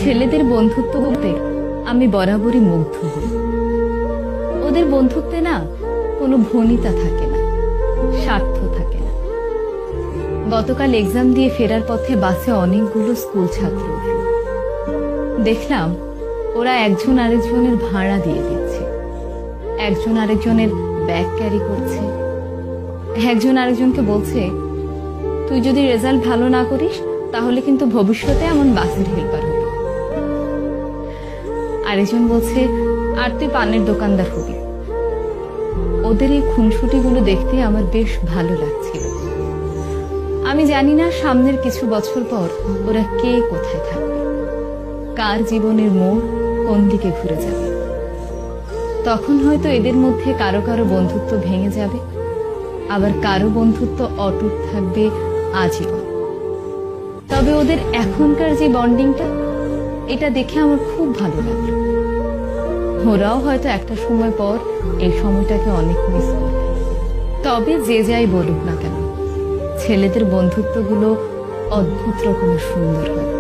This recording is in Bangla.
ছেলেদের বন্ধুত্ব বলতে আমি বরাবরই মুগ্ধ হই। ওদের বন্ধুত্বে না কোনো ভনিতা থাকে না, স্বার্থ থাকে না। গতকাল এক্সাম দিয়ে ফেরার পথে বাসে অনেকগুলো স্কুল ছাত্র উঠল। দেখলাম ওরা একজন আরেকজনের ভাড়া দিয়ে দিচ্ছে, একজন আরেকজনের ব্যাগ ক্যারি করছে, একজন আরেকজনকে বলছে তুই যদি রেজাল্ট ভালো না করিস তাহলে কিন্তু ভবিষ্যতে এমন বাসের হেল্পার হবি। আরেকজন বলছে আর তুই পানের দোকানদার হবি। ওদের এই খুনসুটিগুলো দেখতে আমার বেশ ভালো লাগছিল। আমি জানি না সামনের কিছু বছর পর ওরা কে কোথায় থাকবে, কার জীবনের মোড় কোন দিকে ঘুরে যাবে। তখন হয়তো এদের মধ্যে কারো কারো বন্ধুত্ব ভেঙে যাবে, আবার কারো বন্ধুত্ব অটুট থাকবে আজীবন। তবে ওদের এখনকার যে বন্ডিংটা, এটা দেখে আমার খুব ভালো লাগলো। ওরাও হয়তো একটা সময় পর এই সময়টাকে অনেক মিস করবে। তবে যে যাই বলুক না কেন, ছেলেদের বন্ধুত্বগুলো অদ্ভুত রকমের সুন্দর হয়।